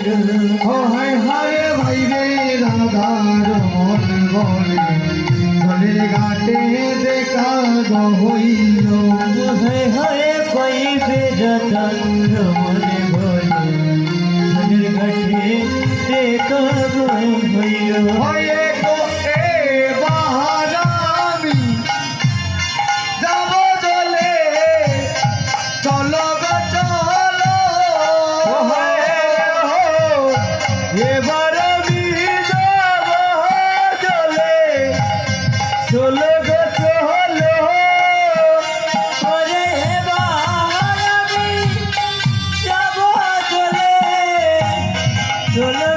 ও হায় হায় ভাই রে রাধার মন বলে জলের ঘাটে দেখা গো হইল হায় হায় পাইবে রাধার মনে বলে জলের ঘাটে দেখা গো হইল হয়ে গো এ বাহারামি যাব জলে চলো গো চলো এবার আমি যাব জলে চলো গো চলো ওরে এবার আমি যাব জলে চলো